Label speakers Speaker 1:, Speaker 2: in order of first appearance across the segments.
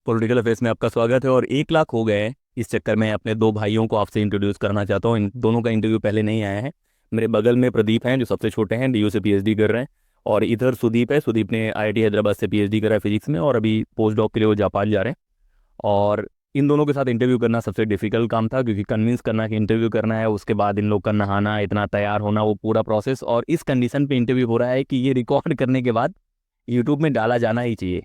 Speaker 1: Political affairs में आपका स्वागत है। और 1 लाख हो गए हैं, इस चक्कर में अपने दो भाइयों को आपसे इंट्रोड्यूस करना चाहता हूँ। इन दोनों का इंटरव्यू पहले नहीं आया है। मेरे बगल में प्रदीप हैं जो सबसे छोटे हैं, डीयू से पीएचडी कर रहे हैं। और इधर सुदीप है। सुदीप ने आईआईटी हैदराबाद से पीएचडी करा है फिजिक्स में, और अभी पोस्ट डॉक के लिए वो जापान जा रहे हैं। और इन दोनों के साथ इंटरव्यू करना सबसे डिफिकल्ट काम था, क्योंकि कन्विंस करना कि इंटरव्यू करना है, उसके बाद इन लोग का नहाना, इतना तैयार होना, वो पूरा प्रोसेस, और इस कंडीशन पे इंटरव्यू हो रहा है कि ये रिकॉर्ड करने के बाद यूट्यूब में डाला जाना ही चाहिए।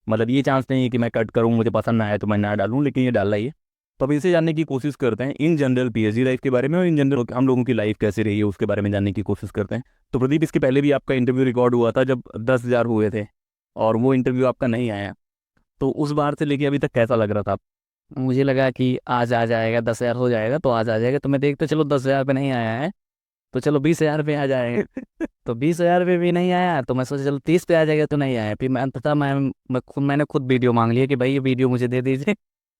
Speaker 1: मतलब ये चांस नहीं है कि मैं कट करूँ, मुझे पसंद ना आए तो मैं ना डालूँ, लेकिन ये डालना ही है। तो अब इसे जानने की कोशिश करते हैं इन जनरल पीएचडी लाइफ के बारे में, और इन जनरल हम लोगों की लाइफ कैसी रही है उसके बारे में जानने की कोशिश करते हैं। तो प्रदीप, इसके पहले भी आपका इंटरव्यू रिकॉर्ड हुआ था जब 10,000 हुए थे, और वो इंटरव्यू आपका नहीं आया। तो उस बार से लेके अभी तक कैसा लग रहा था?
Speaker 2: मुझे लगा कि आज आ जाएगा, 10,000 हो जाएगा तो आज आ जाएगा। तो मैं देखते चलो 10,000 पे नहीं आया है, तो चलो 20,000 पे आ जाएगा। तो 20,000 पे भी नहीं आया तो मैं सोचा चलो 30 पे आ जाएगा, तो नहीं आया। फिर मैं अंततः मैंने खुद वीडियो मांग लिया कि भाई ये वीडियो मुझे दे दीजिए,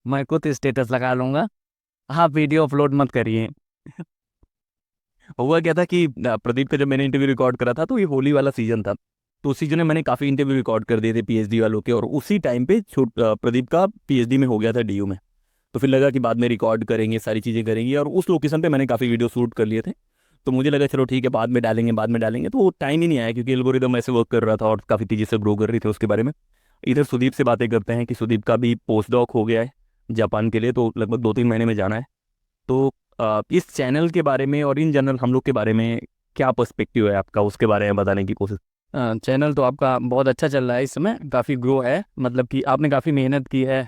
Speaker 2: मैं खुद स्टेटस लगा लूंगा, आप वीडियो अपलोड मत करिए।
Speaker 1: हुआ क्या था कि प्रदीप का जब मैंने इंटरव्यू रिकॉर्ड करा था तो ये होली वाला सीजन था। तो उस सीजन में मैंने काफ़ी इंटरव्यू रिकॉर्ड कर दिए थे पीएचडी वालों के, और उसी टाइम पे प्रदीप का पीएचडी में हो गया था डीयू में। तो फिर लगा कि बाद में रिकॉर्ड करेंगे, सारी चीज़ें करेंगी, और उस लोकेशन पे मैंने काफ़ी वीडियो शूट कर लिए थे। तो मुझे लगा चलो ठीक है, बाद में डालेंगे, बाद में डालेंगे। तो वो टाइम ही नहीं आया, क्योंकि एल्गोरिदम ऐसे वर्क कर रहा था और काफ़ी तेज़ी से ग्रो कर रही थी उसके बारे में। इधर सुदीप से बातें करते हैं कि सुदीप का भी पोस्ट डॉक हो गया है जापान के लिए, तो लगभग 2-3 महीने में जाना है। तो इस चैनल के बारे में और इन जनरल हम लोग के बारे में क्या पर्सपेक्टिव है आपका, उसके बारे में बताने की कोशिश।
Speaker 2: चैनल तो आपका बहुत अच्छा चल रहा है, इस समय काफ़ी ग्रो है, मतलब कि आपने काफ़ी मेहनत की है।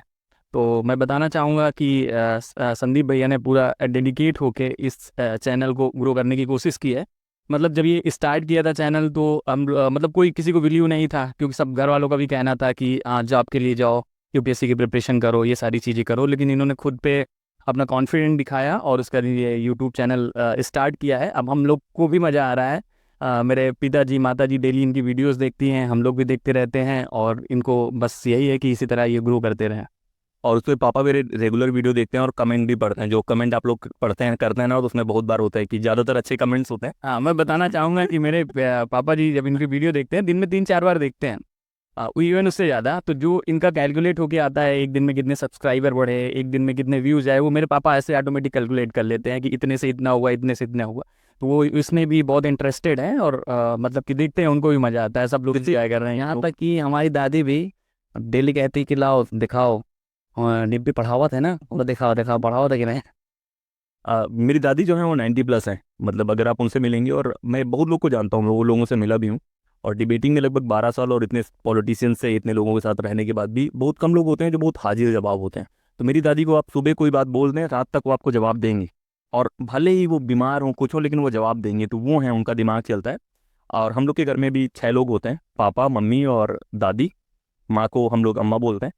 Speaker 2: तो मैं बताना चाहूँगा कि संदीप भैया ने पूरा डेडिकेट होके इस चैनल को ग्रो करने की कोशिश की है। मतलब जब ये स्टार्ट किया था चैनल तो हम मतलब कोई किसी को वैल्यू नहीं था, क्योंकि सब घर वालों का भी कहना था कि जॉब के लिए जाओ, यूपीएससी की प्रिपरेशन करो, ये सारी चीज़ें करो। लेकिन इन्होंने खुद पे अपना कॉन्फिडेंट दिखाया और उसका ये यूट्यूब चैनल स्टार्ट किया है। अब हम लोग को भी मज़ा आ रहा है। मेरे पिताजी माताजी डेली इनकी वीडियोस देखती हैं, हम लोग भी देखते रहते हैं, और इनको बस यही है कि इसी तरह ये ग्रो करते रहें।
Speaker 1: और उसमें पापा मेरे रेगुलर वीडियो देखते हैं और कमेंट भी पढ़ते हैं। जो कमेंट आप लोग पढ़ते हैं करते हैं ना, तो उसमें बहुत बार होता है कि ज़्यादातर अच्छे कमेंट्स होते हैं।
Speaker 2: हाँ, मैं बताना चाहूँगा कि मेरे पापा जी जब इनकी वीडियो देखते हैं दिन में 3-4 बार देखते हैं, इवन उससे ज़्यादा। तो जो इनका कैलकुलेट होके आता है एक दिन में कितने सब्सक्राइबर बढ़े, एक दिन में कितने व्यूज़ आए, वो मेरे पापा ऐसे ऑटोमेटिक कैलकुलेट कर लेते हैं कि इतने से इतना हुआ, इतने से इतना हुआ। तो वो इसमें भी बहुत इंटरेस्टेड है, और मतलब कि देखते हैं, उनको भी मज़ा आता है, सब लोग
Speaker 1: जैसे
Speaker 2: इंजॉय कर रहे हैं। यहाँ तक कि हमारी दादी भी डेली कहती कि लाओ दिखाओ, डिब्बी पढ़ा हुआ था ना, वो दिखाओ दिखाओ पढ़ा हुआ था कि नहीं।
Speaker 1: मेरी दादी जो है वो 90+ हैं। मतलब अगर आप उनसे मिलेंगे, और मैं बहुत लोग को जानता हूँ, मैं वो लोगों से मिला भी हूँ। और डिबेटिंग में लगभग 12 साल, और इतने पॉलिटिशियंस से इतने लोगों के साथ रहने के बाद भी बहुत कम लोग होते हैं जो बहुत हाजिर जवाब होते हैं। तो मेरी दादी को आप सुबह कोई बात बोल दें, रात तक वो आपको जवाब देंगे। और भले ही वो बीमार हों, कुछ हो, लेकिन वो जवाब देंगे। तो वो हैं, उनका दिमाग चलता है। और हम लोग के घर में भी 6 लोग होते हैं, पापा मम्मी और दादी। माँ को हम लोग अम्मा बोलते हैं।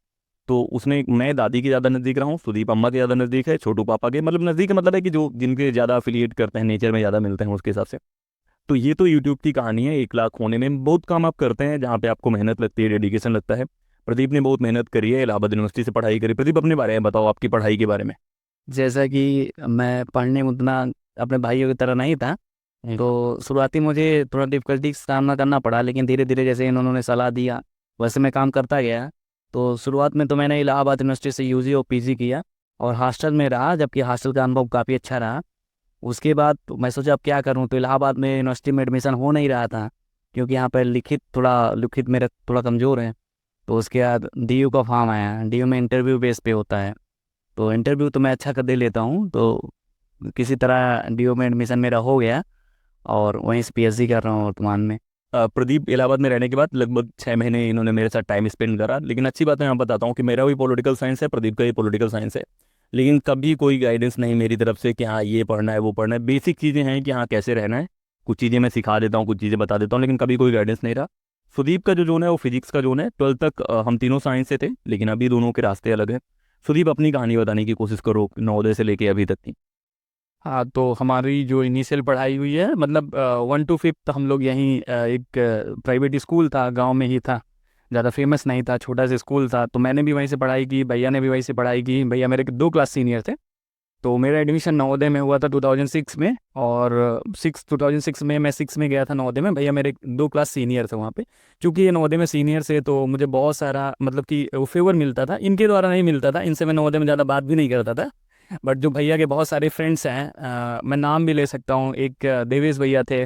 Speaker 1: तो उसमें मैं दादी के ज़्यादा नज़दीक रहा हूँ, सुदीप अम्मा के ज़्यादा नज़दीक है, छोटू पापा के। मतलब नज़दीक का मतलब है कि जो जिनके ज़्यादा अफिलिएट करते हैं, नेचर में ज़्यादा मिलते हैं उसके हिसाब से। तो ये तो यूट्यूब की कहानी है। 1 लाख होने में बहुत काम आप करते हैं, जहाँ पे आपको मेहनत लगती है, डेडिकेशन लगता है। प्रदीप ने बहुत मेहनत करी है, इलाहाबाद यूनिवर्सिटी से पढ़ाई करी। प्रदीप, अपने बारे में बताओ, आपकी पढ़ाई के बारे में।
Speaker 2: जैसा कि मैं पढ़ने में उतना अपने भाइयों की तरह नहीं था, तो शुरुआती मुझे थोड़ा डिफिकल्टी का सामना करना पड़ा, लेकिन धीरे धीरे जैसे इन्होंने सलाह दिया वैसे मैं काम करता गया। तो शुरुआत में तो मैंने इलाहाबाद यूनिवर्सिटी से यूजी और पीजी किया, और हॉस्टल में रहा, जबकि हॉस्टल का अनुभव काफ़ी अच्छा रहा। उसके बाद तो मैं सोचा अब क्या करूं, तो इलाहाबाद में यूनिवर्सिटी में एडमिशन हो नहीं रहा था, क्योंकि यहाँ पर लिखित मेरा थोड़ा कमज़ोर है। तो उसके बाद डीयू का फॉर्म आया, डीयू में इंटरव्यू बेस पे होता है, तो इंटरव्यू तो मैं अच्छा कर दे लेता हूँ। तो किसी तरह डीयू में एडमिशन मेरा हो गया, और वहीं से पीएचडी कर रहा हूँ वर्तमान में।
Speaker 1: प्रदीप इलाहाबाद में रहने के बाद लगभग 6 महीने इन्होंने मेरे साथ टाइम स्पेंड करा। लेकिन अच्छी बात मैं यहाँ बताता हूँ कि मेरा भी पॉलिटिकल साइंस है, प्रदीप का भी पॉलिटिकल साइंस है। लेकिन कभी कोई गाइडेंस नहीं मेरी तरफ से कि हाँ ये पढ़ना है वो पढ़ना है। बेसिक चीज़ें हैं कि हाँ कैसे रहना है। कुछ चीज़ें मैं सिखा देता हूँ, कुछ चीज़ें बता देता हूँ, लेकिन कभी कोई गाइडेंस नहीं रहा। सुदीप का जो जोन है वो फिजिक्स का जोन है। 12th तक हम तीनों साइंस से थे, लेकिन अभी दोनों के रास्ते अलग हैं। सुदीप, अपनी कहानी बताने की कोशिश करो, नवोदय से लेके अभी तक की।
Speaker 2: हाँ, तो हमारी जो इनिशियल पढ़ाई हुई है, मतलब 1 to 5 हम लोग यहीं एक प्राइवेट स्कूल था, गांव में ही था, ज़्यादा फेमस नहीं था, छोटा सा स्कूल था। तो मैंने भी वहीं से पढ़ाई की, भैया ने भी वहीं से पढ़ाई की। भैया मेरे 2 क्लास सीनियर थे। तो मेरा एडमिशन नवोदय में हुआ था 2006 में, और 2006 में मैं 6 में गया था नवोदय में। भैया मेरे 2 क्लास सीनियर थे वहाँ पे। चूँकि ये नवोदय में सीनियर थे तो मुझे बहुत सारा मतलब कि फेवर मिलता था, इनके द्वारा नहीं मिलता था, इनसे मैं नवोदय में ज़्यादा बात भी नहीं करता था। बट जो भैया के बहुत सारे फ्रेंड्स हैं, मैं नाम भी ले सकता हूँ। एक देवेश भैया थे,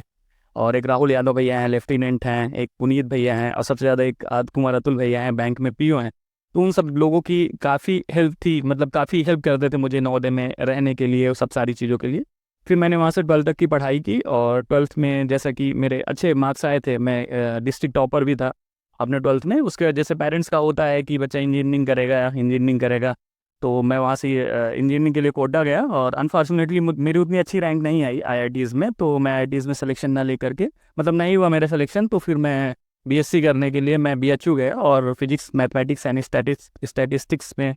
Speaker 2: और एक राहुल यादव भैया हैं, लेफ्टिनेंट हैं, एक पुनीत भैया हैं, और सबसे ज़्यादा एक आद कुमार अतुल भैया हैं, बैंक में पीओ हैं। तो उन सब लोगों की काफ़ी हेल्प थी, मतलब काफ़ी हेल्प करते थे मुझे नवोदय में रहने के लिए, वो सब सारी चीज़ों के लिए। फिर मैंने वहाँ से 12th तक की पढ़ाई की, और 12th में जैसा कि मेरे अच्छे मार्क्स आए थे, मैं डिस्ट्रिक्ट टॉपर भी था अपने 12th में। उसके वजह से पेरेंट्स का होता है कि बच्चा इंजीनियरिंग करेगा, इंजीनियरिंग करेगा। तो मैं वहाँ से इंजीनियरिंग के लिए कोटा गया, और अनफॉर्चुनेटली मेरी उतनी अच्छी रैंक नहीं आई आईआईटीज़ में। तो मैं आईआईटीज़ में सिलेक्शन ना लेकर के, मतलब नहीं हुआ मेरा सिलेक्शन, तो फिर मैं बीएससी करने के लिए मैं बीएचयू गया, और फिजिक्स मैथमेटिक्स एंड स्टैटिस्टिक्स में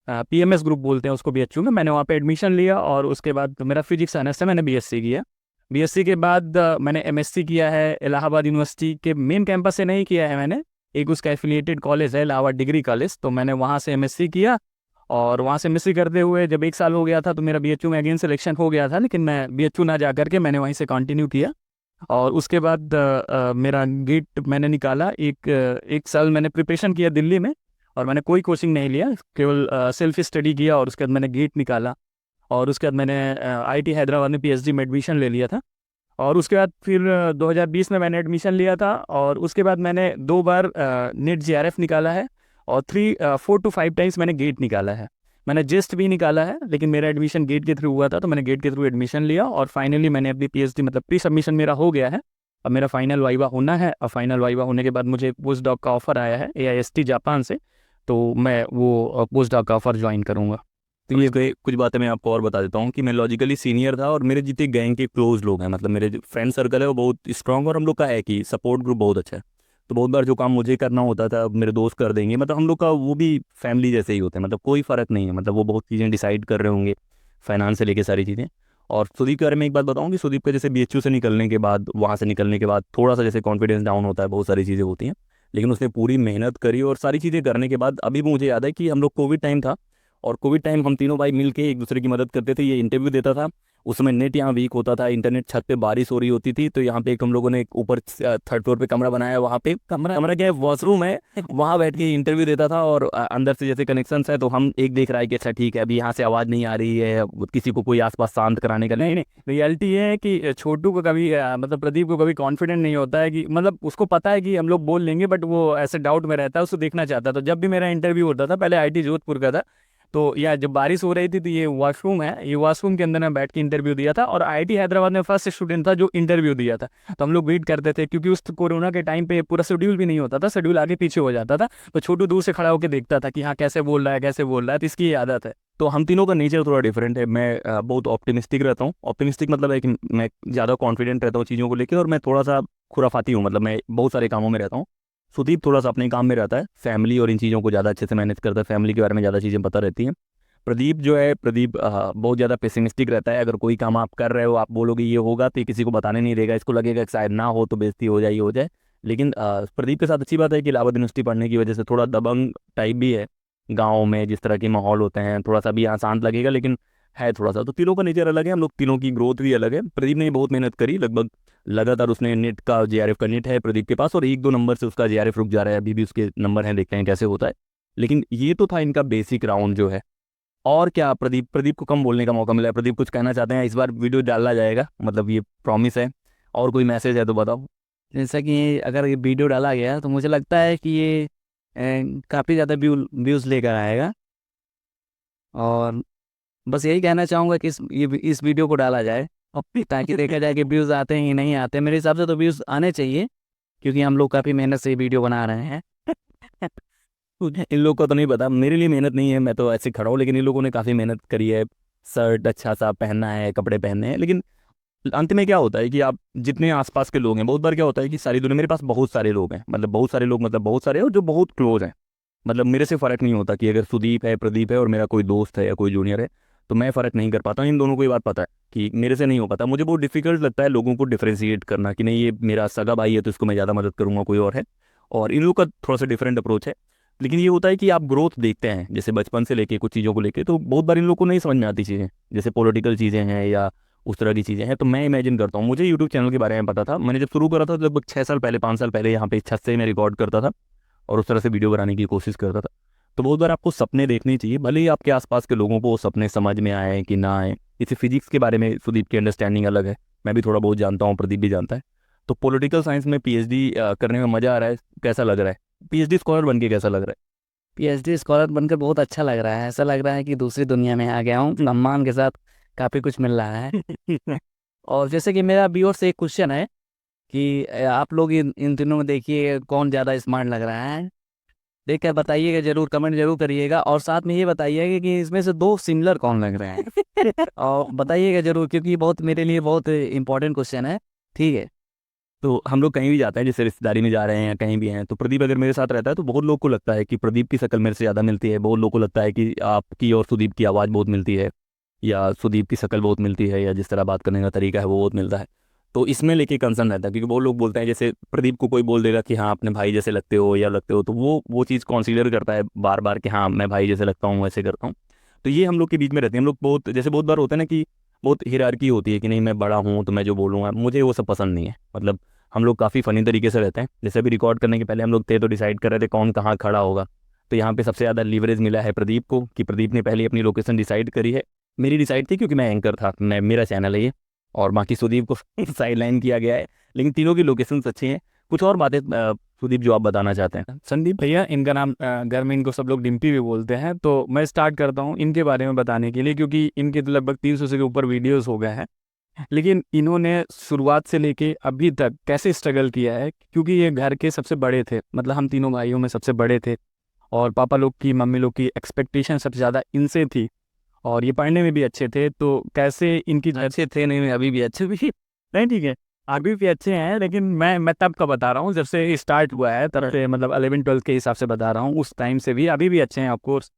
Speaker 2: पीएमएस ग्रुप बोलते हैं उसको, बीएचयू में मैंने वहाँ पे एडमिशन लिया। और उसके बाद मेरा फिजिक्स ऑनर्स से मैंने बीएससी किया। बीएससी के बाद मैंने एमएससी किया है इलाहाबाद यूनिवर्सिटी के मेन कैंपस से नहीं किया है मैंने, एक उसका एफिलिएटेड कॉलेज है इलाहाबाद डिग्री कॉलेज, तो मैंने वहाँ से एमएससी किया। और वहाँ से एमएससी करते हुए जब 1 साल हो गया था तो मेरा बीएचयू में अगेन सिलेक्शन हो गया था, लेकिन मैं बीएचयू ना जा करके मैंने वहीं से कंटिन्यू किया। और उसके बाद मेरा गेट मैंने निकाला, एक साल मैंने प्रिपरेशन किया दिल्ली में, और मैंने कोई कोचिंग नहीं लिया, केवल सेल्फ स्टडी किया। और उसके बाद मैंने गेट निकाला, और उसके बाद मैंने आईआईटी हैदराबाद में पीएचडी में एडमिशन ले लिया था। और उसके बाद फिर 2020 में मैंने एडमिशन लिया था, और उसके बाद मैंने 2 बार नेट जीआरएफ निकाला है, और 4 to 5 टाइम्स मैंने गेट निकाला है। मैंने जेस्ट भी निकाला है, लेकिन मेरा एडमिशन गेट के थ्रू हुआ था, तो मैंने गेट के थ्रू एडमिशन लिया, और फाइनली मैंने अपनी पीएचडी मतलब प्री सबमिशन मेरा हो गया है। अब मेरा फाइनल वाइवा होना है, और फाइनल वाइवा होने के बाद मुझे पोस्ट डॉक का ऑफर आया है एआईएसटी जापान से, तो मैं वो पोस्ट डॉक का ऑफर ज्वाइन करूँगा।
Speaker 1: तो ये कुछ बातें मैं आपको और बता देता हूँ कि मैं लॉजिकली सीनियर था, और मेरे जितने गैंग के क्लोज लोग हैं, मतलब मेरे जो फ्रेंड सर्कल है वो बहुत स्ट्रांग, और हम लोग का है कि सपोर्ट ग्रुप बहुत अच्छा है। तो बहुत बार जो काम मुझे करना होता था मेरे दोस्त कर देंगे, मतलब हम लोग का वो भी फैमिली जैसे ही होते हैं, मतलब कोई फ़र्क नहीं है, मतलब वो बहुत चीज़ें डिसाइड कर रहे होंगे, फाइनेंस से लेके सारी चीज़ें। और सुदीप के बारे में एक बात बताऊँ कि सुदीप का जैसे बीएचयू से निकलने के बाद, वहाँ से निकलने के बाद थोड़ा सा जैसे कॉन्फिडेंस डाउन होता है, बहुत सारी चीज़ें होती हैं, लेकिन उसने पूरी मेहनत करी, और सारी चीज़ें करने के बाद अभी मुझे याद है कि हम लोग कोविड टाइम था, और कोविड टाइम हम तीनों भाई मिल के एक दूसरे की मदद करते थे। ये इंटरव्यू देता था, उसमें नेट यहाँ वीक होता था, इंटरनेट, छत पे बारिश हो रही होती थी, तो यहाँ पे एक हम लोगों ने एक ऊपर 3rd फ्लोर पे कमरा बनाया, वहाँ पे कमरा क्या है, वॉशरूम है, वहाँ बैठ के इंटरव्यू देता था। और अंदर से जैसे कनेक्शन है, तो हम एक देख रहा है कि अच्छा ठीक है, अभी यहाँ से आवाज़ नहीं आ रही है, किसी को कोई आसपास शांत कराने का नहीं। नहीं, रियलिटी ये है कि छोटू को कभी मतलब प्रदीप को कभी कॉन्फिडेंट नहीं होता है, कि मतलब उसको पता है कि हम लोग बोल लेंगे, बट वो ऐसे डाउट में रहता है, उसको देखना चाहता है। तो जब भी मेरा इंटरव्यू होता था, पहले आईटी जोधपुर का था, तो या जब बारिश हो रही थी, तो ये वॉशरूम है, ये वॉशरूम के अंदर मैं बैठ के इंटरव्यू दिया था। और आईआईटी हैदराबाद में फर्स्ट स्टूडेंट था जो इंटरव्यू दिया था। तो हम लोग वेट करते थे, क्योंकि उस कोरोना के टाइम पे पूरा शेड्यूल भी नहीं होता था, शेड्यूल आगे पीछे हो जाता था। तो छोटू दूर से खड़ा होकर देखता था कि हाँ कैसे बोल रहा है, कैसे बोल रहा है, तो इसकी ये आदत है। तो हम तीनों का नेचर थोड़ा डिफरेंट है। मैं बहुत ऑप्टिमिस्टिक रहता हूँ। ऑप्टिमिस्टिक मतलब है कि मैं ज़्यादा कॉन्फिडेंट रहता हूँ चीज़ों को लेकर, और मैं थोड़ा सा खुराफाती हूँ, मतलब मैं बहुत सारे कामों में रहता हूँ। सुदीप थोड़ा सा अपने काम में रहता है, फैमिली और इन चीज़ों को ज़्यादा अच्छे से मैनेज करता है, फैमिली के बारे में ज़्यादा चीज़ें पता रहती हैं। प्रदीप जो है, प्रदीप बहुत ज़्यादा पेसिमिस्टिक रहता है। अगर कोई काम आप कर रहे हो, आप बोलोगे ये होगा, तो ये किसी को बताने नहीं देगा, इसको लगेगा कि शायद ना हो तो बेइज्जती हो जाए, ये हो जाए। लेकिन प्रदीप के साथ अच्छी बात है कि इलाहाबाद यूनिवर्सिटी पढ़ने की वजह से थोड़ा दबंग टाइप भी है। गाँव में जिस तरह के माहौल होते हैं, थोड़ा सा भी यहाँ शांत लगेगा, लेकिन है थोड़ा सा। तो तीनों का नेचर अलग है, हम लोग तीनों की ग्रोथ भी अलग है। प्रदीप ने बहुत मेहनत करी, लगभग लगातार उसने नेट का जेआरएफ का नेट है प्रदीप के पास, और 1-2 नंबर से उसका जेआरएफ रुक जा रहा है, अभी भी उसके नंबर हैं, देखते हैं कैसे होता है। लेकिन ये तो था इनका बेसिक राउंड जो है। और क्या, प्रदीप प्रदीप को कम बोलने का मौका मिला है। प्रदीप कुछ कहना चाहते हैं? इस बार वीडियो डाला जाएगा, मतलब ये प्रॉमिस है। और कोई मैसेज है तो बताओ।
Speaker 2: जैसा कि अगर ये वीडियो डाला गया तो मुझे लगता है कि ये काफ़ी ज़्यादा व्यूज़ लेकर आएगा। और बस यही कहना चाहूँगा कि इस वीडियो को डाला जाए, और ताकि देखा जाए कि व्यूज़ आते हैं या नहीं आते। मेरे हिसाब से तो व्यूज़ आने चाहिए, क्योंकि हम लोग काफ़ी मेहनत से ये वीडियो बना रहे हैं।
Speaker 1: इन लोगों का तो नहीं पता, मेरे लिए मेहनत नहीं है, मैं तो ऐसे खड़ा हूँ, लेकिन इन लोगों ने काफ़ी मेहनत करी है। शर्ट अच्छा सा पहनना है, कपड़े पहनने हैं, लेकिन अंत में क्या होता है कि आप जितने आसपास के लोग हैं, बहुत बार क्या होता है कि सारी दुनिया, मेरे पास बहुत सारे लोग हैं, मतलब बहुत सारे लोग, मतलब बहुत सारे, और जो बहुत क्लोज हैं। मतलब मेरे से फ़र्क नहीं होता कि अगर सुदीप है, प्रदीप है, और मेरा कोई दोस्त है या कोई जूनियर है, तो मैं फ़र्क नहीं कर पाता। इन दोनों को ये बात पता है कि मेरे से नहीं हो पाता। मुझे बहुत डिफिकल्ट लगता है लोगों को डिफ्रेंशिएट करना, कि नहीं ये मेरा सगा भाई है तो इसको मैं ज़्यादा मदद करूँगा, कोई और है। और इन लोगों का थोड़ा सा डिफरेंट अप्रोच है। लेकिन ये होता है कि आप ग्रोथ देखते हैं जैसे बचपन से लेके कुछ चीज़ों को लेके, तो बहुत बार इन लोगों को नहीं समझ में आती चीज़ें, जैसे पॉलिटिकल चीज़ें हैं या उस तरह की चीज़ें हैं। तो मैं इमेजिन करता हूँ, मुझे यूट्यूब चैनल के बारे में पता था, मैंने जब शुरू करा था तो लगभग 6 साल पहले 5 साल पहले यहाँ पे छत से मैं रिकॉर्ड करता था और उस तरह से वीडियो बनाने की कोशिश करता था। तो बहुत बार आपको सपने देखने चाहिए, भले ही आपके आसपास के लोगों को वो सपने समझ में आए कि ना आए। जैसे फिजिक्स के बारे में सुदीप की अंडरस्टैंडिंग अलग है, मैं भी थोड़ा बहुत जानता हूँ, प्रदीप भी जानता है। तो पॉलिटिकल साइंस में पीएचडी करने में मज़ा आ रहा है, कैसा लग रहा है? पीएचडी स्कॉलर बन के कैसा लग रहा
Speaker 2: पीएचडी स्कॉलर बनकर बहुत अच्छा लग रहा है, ऐसा लग रहा है कि दूसरी दुनिया में आ गया हूँ, सम्मान के साथ काफ़ी कुछ मिल रहा है।
Speaker 1: है?
Speaker 2: और जैसे कि मेरा व्यूअर से एक क्वेश्चन है कि आप लोग इन इन तीनों में देखिए कौन ज़्यादा स्मार्ट लग रहा है, देख कर बताइएगा जरूर, कमेंट जरूर करिएगा। और साथ में ये बताइएगा कि इसमें से दो सिमिलर कौन लग रहे हैं और बताइएगा जरूर, क्योंकि बहुत मेरे लिए बहुत इंपॉर्टेंट क्वेश्चन है। ठीक है।
Speaker 1: तो हम लोग कहीं भी जाते हैं, जैसे रिश्तेदारी में जा रहे हैं या कहीं भी हैं, तो प्रदीप अगर मेरे साथ रहता है तो बहुत लोग को लगता है कि प्रदीप की शक्ल मेरे से ज़्यादा मिलती है, बहुत लोग को लगता है कि आपकी और सुदीप की आवाज़ बहुत मिलती है, या सुदीप की शक्ल बहुत मिलती है, या जिस तरह बात करने का तरीका है वो बहुत मिलता है। तो इसमें लेके कंसर्न रहता है, क्योंकि बहुत लोग बोलते हैं, जैसे प्रदीप को कोई बोल देगा कि हाँ अपने भाई जैसे लगते हो या लगते हो, तो वो चीज़ कॉन्सिडर करता है बार बार कि हाँ मैं भाई जैसे लगता हूँ, वैसे करता हूँ। तो ये हम लोग के बीच में रहती है। हम लोग बहुत, जैसे बहुत बार होता है ना कि बहुत हिरारकी होती है कि नहीं मैं बड़ा हूँ तो मैं जो बोलूँगा, मुझे वो सब पसंद नहीं है। मतलब हम लोग काफ़ी फ़नी तरीके से रहते हैं। जैसे अभी रिकॉर्ड करने के पहले हम लोग थे तो डिसाइड कर रहे थे कौन कहाँ खड़ा होगा। तो यहाँ पे सबसे ज़्यादा लीवरेज मिला है प्रदीप को, कि प्रदीप ने पहले अपनी लोकेशन डिसाइड करी है। मेरी डिसाइड थी क्योंकि मैं एंकर था, मैं मेरा चैनल है ये, और बाकी सुदीप को साइड लाइन किया गया है। लेकिन तीनों की लोकेशंस अच्छी हैं। कुछ और बातें सुदीप जो आप बताना चाहते हैं?
Speaker 3: संदीप भैया, इनका नाम घर में इनको सब लोग डिम्पी भी बोलते हैं। तो मैं स्टार्ट करता हूँ इनके बारे में बताने के लिए, क्योंकि इनके तो लगभग 300 से के ऊपर वीडियोस हो गए हैं। लेकिन इन्होंने शुरुआत से लेके अभी तक कैसे स्ट्रगल किया है, क्योंकि ये घर के सबसे बड़े थे, मतलब हम तीनों भाइयों में सबसे बड़े थे। और पापा लोग की, मम्मी लोग की एक्सपेक्टेशन सबसे ज़्यादा इनसे थी। और ये पढ़ने में भी अच्छे थे, तो कैसे इनकी
Speaker 2: अच्छे थे नहीं, अभी भी अच्छे भी।
Speaker 3: नहीं ठीक है, अभी भी अच्छे हैं, लेकिन मैं तब का बता रहा हूँ जब से स्टार्ट हुआ है, तब से, मतलब 11-12 के हिसाब से बता रहा हूँ, उस टाइम से भी अभी भी अच्छे हैं ऑफ कोर्स।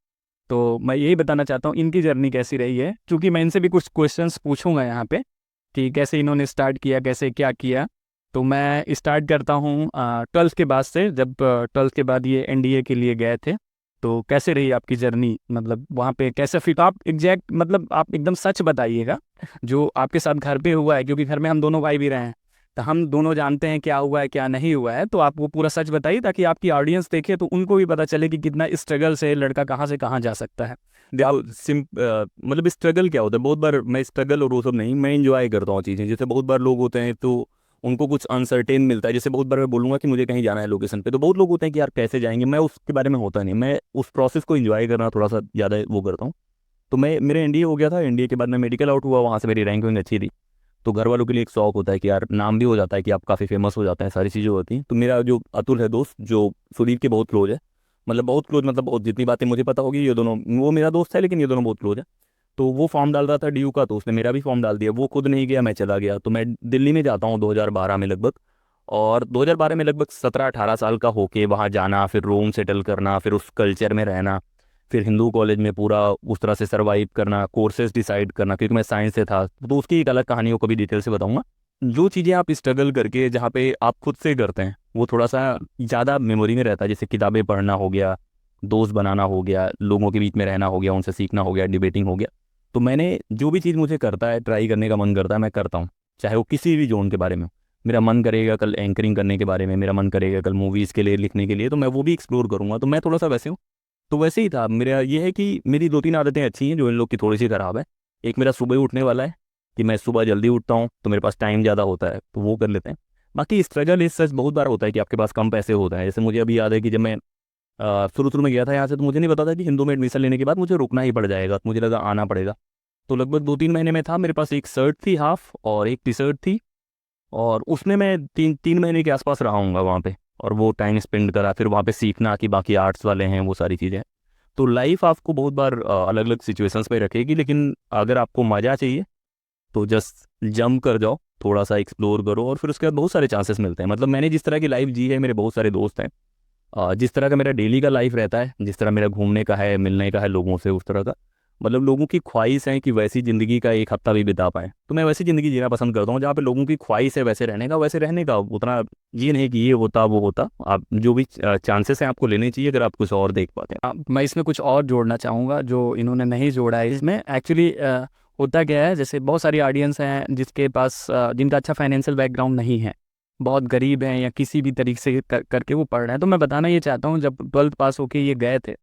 Speaker 3: तो मैं यही बताना चाहता हूँ इनकी जर्नी कैसी रही है, क्योंकि मैं इनसे भी कुछ क्वेश्चंस पूछूंगा यहाँ पे कि कैसे इन्होंने स्टार्ट किया, कैसे क्या किया। तो मैं स्टार्ट करता हूँ 12th के बाद से। जब 12th के बाद ये एनडीए के लिए गए थे, तो कैसे रही आपकी जर्नी, मतलब वहाँ पे कैसे फिट आप एग्जैक्ट, मतलब आप एकदम सच बताइएगा जो आपके साथ घर पे हुआ है, क्योंकि घर में हम दोनों भाई भी रहे हैं, तो हम दोनों जानते हैं क्या हुआ है क्या नहीं हुआ है। तो आप वो पूरा सच बताइए, ताकि आपकी ऑडियंस देखे तो उनको भी पता चले कि कितना स्ट्रगल से लड़का कहाँ से कहाँ जा सकता है।
Speaker 1: देखो मतलब स्ट्रगल क्या होता है, बहुत बार मैं स्ट्रगल और वो सब नहीं, मैं इंजॉय करता हूँ चीज़ें। जैसे बहुत बार लोग होते हैं तो उनको कुछ अनसर्टेन मिलता है, जैसे बहुत बार मैं बोलूँगा कि मुझे कहीं जाना है लोकेशन पे, तो बहुत लोग होते हैं कि यार कैसे जाएंगे, मैं उसके बारे में होता नहीं, मैं उस प्रोसेस को इंजॉय करना थोड़ा सा ज़्यादा वो करता हूँ। तो मैं, मेरे एनडीए हो गया था, एनडीए के बाद मैं मेडिकल आउट हुआ, वहाँ से मेरी रैंकिंग अच्छी थी। तो घर वालों के लिए एक शौक होता है कि यार नाम भी हो जाता है कि आप काफ़ी फेमस हो जाते हैं, सारी चीज़ें होती हैं। तो मेरा जो अतुल है दोस्त, जो सुदीप के बहुत क्लोज है, मतलब बहुत क्लोज, मतलब बहुत, जितनी बातें मुझे पता होगी ये दोनों, वो मेरा दोस्त है लेकिन ये दोनों बहुत क्लोज है। तो वो फॉर्म डाल रहा था डीयू का, तो उसने मेरा भी फॉर्म डाल दिया। वो खुद नहीं गया, मैं चला गया। तो मैं दिल्ली में जाता हूँ 2012 में लगभग, और 2012 में लगभग 17-18 साल का होके वहाँ जाना, फिर रूम सेटल करना, फिर उस कल्चर में रहना, फिर हिंदू कॉलेज में पूरा उस तरह से सर्वाइव करना, कोर्सेज डिसाइड करना, क्योंकि मैं साइंस से था। तो उसकी एक अलग कहानी को कभी डिटेल से बताऊंगा। जो चीज़ें आप स्ट्रगल करके जहाँ पे आप खुद से करते हैं वो थोड़ा सा ज़्यादा मेमोरी में रहता है। जैसे किताबें पढ़ना हो गया, दोस्त बनाना हो गया, लोगों के बीच में रहना हो गया, उनसे सीखना हो गया, डिबेटिंग हो गया। तो मैंने जो भी चीज़ मुझे करता है, ट्राई करने का मन करता है, मैं करता हूँ, चाहे वो किसी भी जोन के बारे में हो। मेरा मन करेगा कल एंकरिंग करने के बारे में, मेरा मन करेगा कल मूवीज़ के लिए लिखने के लिए, तो मैं वो भी एक्सप्लोर करूँगा। तो मैं थोड़ा सा वैसे हूँ। तो वैसे ही था मेरा। ये है कि मेरी 2-3 आदतें अच्छी हैं जो इन लोग की थोड़ी सी खराब है। एक मेरा सुबह उठने वाला है, कि मैं सुबह जल्दी उठता हूँ तो मेरे पास टाइम ज़्यादा होता है, तो वो कर लेते हैं। बाकी स्ट्रगल इस सच बहुत बार होता है कि आपके पास कम पैसे होता है। जैसे मुझे अभी याद है कि जब मैं शुरू शुरू में गया था यहाँ से, तो मुझे नहीं पता था कि हिंदू में एडमिशन लेने के बाद मुझे रुकना ही पड़ जाएगा, तो मुझे लगा आना पड़ेगा। तो लगभग 2-3 महीने में था, मेरे पास एक शर्ट थी हाफ और एक टी शर्ट थी, और उसमें मैं 3 महीने के आसपास रहा हूँगा वहाँ पे, और वो टाइम स्पेंड करा। फिर वहाँ पे सीखना कि बाकी आर्ट्स वाले हैं, वो सारी चीज़ें। तो लाइफ आपको बहुत बार अलग अलग सिचुएशंस में रखेगी, लेकिन अगर आपको मज़ा चाहिए तो जस्ट जंप कर जाओ, थोड़ा सा एक्सप्लोर करो, और फिर उसके बाद बहुत सारे चांसेस मिलते हैं। मतलब मैंने जिस तरह की लाइफ जी है, मेरे बहुत सारे दोस्त हैं, जिस तरह का मेरा डेली का लाइफ रहता है, जिस तरह मेरा घूमने का है, मिलने का है लोगों से, उस तरह का मतलब लोगों की ख्वाहिश है कि वैसी ज़िंदगी का एक हफ्ता भी बिता पाएँ। तो मैं वैसी ज़िंदगी जीना पसंद करता हूँ जहाँ पे लोगों की ख्वाहिश है वैसे रहने का, वैसे रहने का। उतना ये नहीं कि ये होता वो होता। आप जो भी चांसेस हैं आपको लेने चाहिए अगर आप कुछ और देख पाते हैं।
Speaker 3: मैं इसमें कुछ और जोड़ना चाहूँगा जो इन्होंने नहीं जोड़ा है इसमें। एक्चुअली होता क्या है, जैसे बहुत सारी ऑडियंस हैं जिसके पास जिनका अच्छा फाइनेंशियल बैकग्राउंड नहीं है, बहुत गरीब हैं या किसी भी तरीके से करके वो पढ़ रहे हैं। तो मैं बताना ये चाहता हूँ, जब 12th पास होके ये गए थे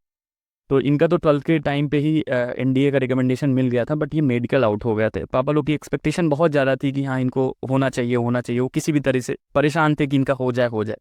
Speaker 3: तो इनका तो 12th के टाइम पे ही एनडीए का रिकमेंडेशन मिल गया था, बट ये मेडिकल आउट हो गया थे। पापा लोग की एक्सपेक्टेशन बहुत ज़्यादा थी कि हाँ इनको होना चाहिए होना चाहिए, वो किसी भी तरह से परेशान थे कि इनका हो जाए हो जाए।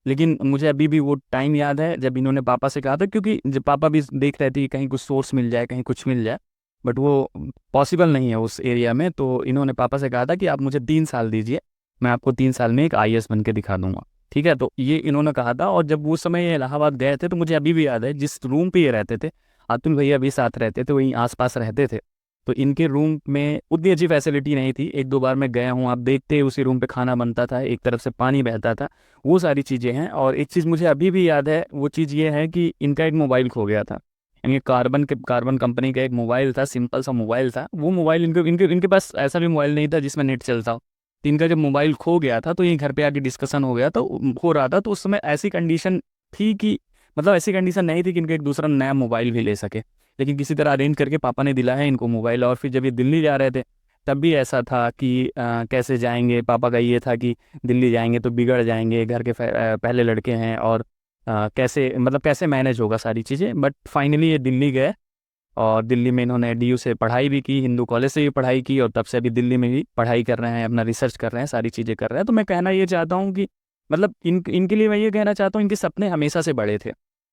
Speaker 3: लेकिन मुझे अभी भी वो टाइम याद है जब इन्होंने पापा से कहा था, क्योंकि जब पापा भी देख रहे थे कि कहीं कुछ सोर्स मिल जाए, कहीं कुछ मिल जाए, बट वो पॉसिबल नहीं है उस एरिया में। तो इन्होंने पापा से कहा था कि आप मुझे 3 साल दीजिए, मैं आपको 3 साल में एक आईएएस बन के दिखा दूंगा, ठीक है। तो ये इन्होंने कहा था। और जब वो समय ये इलाहाबाद गए थे तो मुझे अभी भी याद है जिस रूम पे ये रहते थे, अतुल भैया भी साथ रहते थे, वहीं आसपास रहते थे। तो इनके रूम में उतनी अच्छी फैसिलिटी नहीं थी। 1-2 बार मैं गया हूँ, आप देखते उसी रूम पे खाना बनता था, एक तरफ से पानी बहता था, वो सारी चीज़ें हैं। और एक चीज़ मुझे अभी भी याद है, वो चीज़ ये है कि इनका एक मोबाइल खो गया था। यानी कार्बन कंपनी का एक मोबाइल था, सिंपल सा मोबाइल था। वो मोबाइल इनके इनके इनके पास ऐसा भी मोबाइल नहीं था जिसमें नेट चलता हो। तो इनका जब मोबाइल खो गया था तो ये घर पे आके डिस्कशन हो गया, तो हो रहा था। तो उस समय ऐसी कंडीशन थी कि मतलब ऐसी कंडीशन नहीं थी कि इनका एक दूसरा नया मोबाइल भी ले सके, लेकिन किसी तरह अरेंज करके पापा ने दिलाया इनको मोबाइल। और फिर जब ये दिल्ली जा रहे थे तब भी ऐसा था कि कैसे जाएंगे। पापा का ये था कि दिल्ली जाएंगे तो बिगड़ जाएंगे, घर के पहले लड़के हैं, और कैसे मतलब कैसे मैनेज होगा सारी चीज़ें। बट फाइनली ये दिल्ली गए और दिल्ली में इन्होंने डीयू से पढ़ाई भी की, हिंदू कॉलेज से भी पढ़ाई की, और तब से अभी दिल्ली में भी पढ़ाई कर रहे हैं, अपना रिसर्च कर रहे हैं, सारी चीज़ें कर रहे हैं। तो मैं कहना ये चाहता हूँ कि मतलब इनके लिए मैं ये कहना चाहता हूँ, इनके सपने हमेशा से बड़े थे।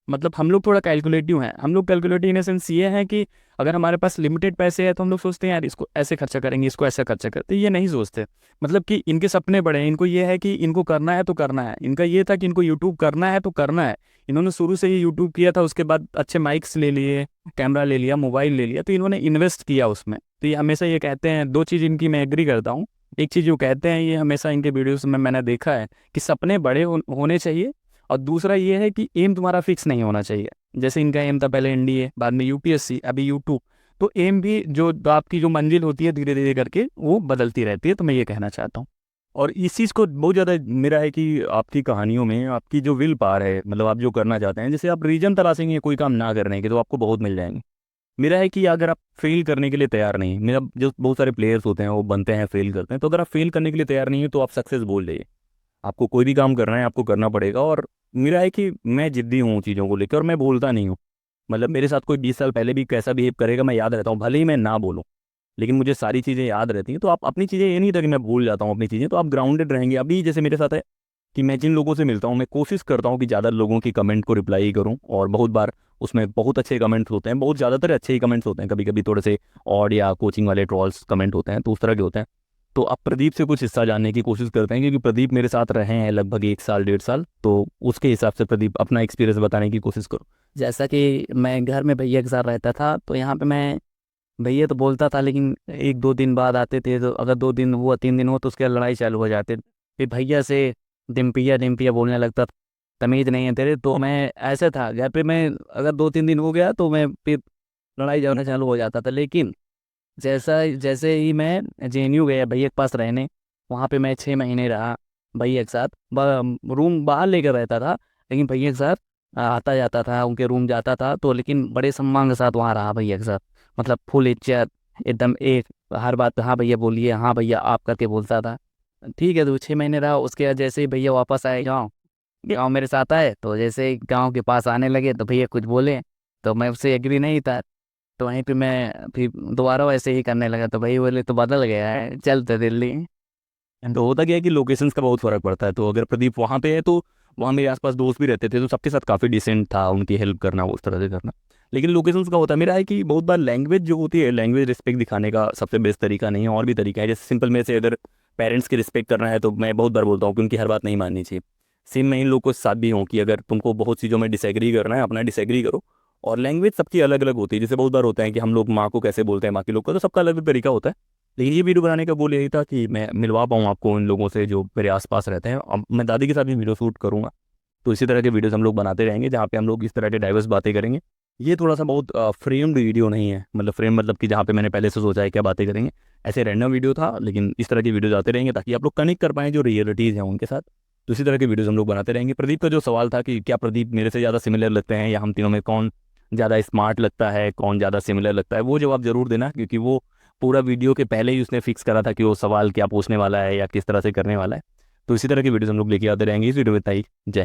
Speaker 3: मतलब हम लोग थोड़ा कैलकुलेटिव हैं। हम लोग कैलकुलेटिव इन सेंस ये है कि अगर हमारे पास लिमिटेड पैसे हैं तो हम लोग सोचते हैं यार इसको ऐसे खर्चा करेंगे, इसको ऐसे खर्चा करते, ये नहीं सोचते। मतलब कि इनके सपने बड़े हैं, इनको ये है कि इनको करना है तो करना है। इनका ये था कि इनको यूट्यूब करना है तो करना है। इन्होंने शुरू से ही यूट्यूब किया था, उसके बाद अच्छे माइक्स ले लिए, कैमरा ले लिया, मोबाइल ले लिया, तो इन्होंने इन्वेस्ट किया उसमें। तो ये हमेशा ये कहते हैं, दो चीज़ इनकी मैं एग्री करता हूँ। एक चीज़ जो कहते हैं, ये हमेशा इनके वीडियोस में मैंने देखा है कि सपने बड़े होने चाहिए, और दूसरा ये है कि एम तुम्हारा फिक्स नहीं होना चाहिए। जैसे इनका एम था पहले एनडीए, बाद में यूपीएससी, अभी यूट्यूब। तो एम भी जो आपकी जो मंजिल होती है धीरे धीरे करके वो बदलती रहती है। तो मैं ये कहना चाहता हूँ।
Speaker 1: और इस चीज़ को बहुत ज़्यादा मेरा है कि आपकी कहानियों में आपकी जो विल पावर है, मतलब आप जो करना चाहते हैं, जैसे आप रीजन तलाशेंगे कोई काम ना करने के तो आपको बहुत मिल जाएंगे। मेरा है कि अगर आप फेल करने के लिए तैयार नहीं, मेरा जो बहुत सारे प्लेयर्स होते हैं वो बनते हैं फेल करते हैं, तो अगर आप फेल करने के लिए तैयार नहीं है तो आप सक्सेस बोल जाइए। आपको कोई भी काम करना है आपको करना पड़ेगा। और मेरा है कि मैं जिद्दी हूँ चीज़ों को लेकर, और मैं बोलता नहीं हूँ। मतलब मेरे साथ कोई 20 साल पहले भी कैसा बिहेव करेगा मैं याद रहता हूँ, भले ही मैं ना बोलूँ, लेकिन मुझे सारी चीज़ें याद रहती हैं। तो आप अपनी चीज़ें, ये नहीं था कि मैं भूल जाता हूँ अपनी चीज़ें, तो आप ग्राउंडेड रहेंगे। अभी जैसे मेरे साथ है कि मैं जिन लोगों से मिलता हूँ मैं कोशिश करता हूँ कि ज़्यादा लोगों की कमेंट को रिप्लाई करूँ, और बहुत बार उसमें बहुत अच्छे कमेंट्स होते हैं, बहुत ज़्यादातर अच्छे ही कमेंट्स होते हैं। कभी कभी थोड़े से ऑड या कोचिंग वाले ट्रॉल्स कमेंट होते हैं, तो उस तरह के होते हैं। तो आप प्रदीप से कुछ हिस्सा जानने की कोशिश करते हैं, क्योंकि प्रदीप मेरे साथ रहे हैं लगभग 1 साल 1.5 साल, तो उसके हिसाब से प्रदीप अपना एक्सपीरियंस बताने की कोशिश करो।
Speaker 2: जैसा कि मैं घर में भैया के साथ रहता था, तो यहाँ पे मैं भैया तो बोलता था, लेकिन 1-2 दिन बाद आते थे, तो अगर 2 दिन हुआ 3 दिन हुआ तो उसके बाद लड़ाई चालू हो जाती। फिर भैया से डिम्पिया डिम्पिया बोलने लगता, तमीज़ नहीं है तेरे। तो मैं ऐसे था घर पे, मैं अगर 2-3 दिन हो गया तो मैं फिर लड़ाई झगड़ा चालू हो जाता था। लेकिन जैसे ही मैं जेएनयू गया भैया के पास रहने, वहाँ पे मैं 6 महीने रहा भैया के साथ। रूम बाहर लेकर रहता था, लेकिन भैया के साथ आता जाता था, उनके रूम जाता था। तो लेकिन बड़े सम्मान के साथ वहाँ रहा भैया के साथ, मतलब फुल इज्जत, एकदम एक हर बात पे हाँ भैया बोलिए, हाँ भैया आप करके बोलता था। ठीक है, तो 6 महीने रहा। उसके बाद जैसे ही भैया वापस आए गाँव, गाँव मेरे साथ आए, तो जैसे ही गाँव के पास आने लगे तो भैया कुछ बोले, तो मैं उससे एग्री नहीं था। तो वहीं पे मैं फिर दोबारा वैसे ही करने लगा, तो भाई बोले तो बदल गया है, चल तो दिल्ली।
Speaker 1: तो होता क्या है कि लोकेशंस का बहुत फ़र्क पड़ता है। तो अगर प्रदीप वहाँ पे है तो वहाँ मेरे आसपास दोस्त भी रहते थे, तो सबके साथ काफ़ी डिसेंट था, उनकी हेल्प करना वो उस तरह से करना। लेकिन लोकेशंस का होता है मेरा है कि बहुत बार लैंग्वेज जो होती है, लैंग्वेज रिस्पेक्ट दिखाने का सबसे बेस्ट तरीका नहीं है, और भी तरीका है। जैसे सिंपल में से अगर पेरेंट्स की रिस्पेक्ट करना है तो मैं बहुत बार बोलता हूँ कि उनकी हर बात नहीं माननी चाहिए। सेम मैं इन लोगों के साथ भी हूँ कि अगर तुमको बहुत चीज़ों में डिसएग्री करना है, अपना डिसएग्री करो। और लैंग्वेज सबकी अलग अलग होती है। जैसे बहुत बार होता है कि हम लोग माँ को कैसे बोलते हैं, बाकी लोग का, तो सबका अलग अलग तरीका होता है। लेकिन ये वीडियो बनाने का गोल यही था कि मैं मिलवा पाऊँ आपको उन लोगों से जो मेरे आसपास रहते हैं। अब मैं दादी के साथ भी वीडियो शूट करूँगा, तो इसी तरह के वीडियोस हम लोग बनाते रहेंगे जहाँ पे हम लोग इस तरह के डाइवर्स बातें करेंगे। ये थोड़ा सा बहुत फ्रेम्ड वीडियो नहीं है, मतलब फ्रेम मतलब कि जहाँ पे मैंने पहले से सोचा है क्या बातें करेंगे, ऐसे रैंडम वीडियो था, लेकिन इस तरह की वीडियोज आते रहेंगे ताकि आप लोग कनेक्ट कर पाएँ जो रियलिटीज़ हैं उनके साथ। तो इसी तरह की वीडियोज़ हम लोग बनाते रहेंगे। प्रदीप का जो सवाल था कि क्या प्रदीप मेरे से ज़्यादा सिमिलर लगते हैं या हम तीनों में कौन ज़्यादा स्मार्ट लगता है, कौन ज़्यादा सिमिलर लगता है, वो जवाब ज़रूर देना, क्योंकि वो पूरा वीडियो के पहले ही उसने फिक्स करा था कि वो सवाल क्या पूछने वाला है या किस तरह से करने वाला है। तो इसी तरह की वीडियोज़ हम लोग लेके आते रहेंगे। इस वीडियो में इतना ही। जय हिंद।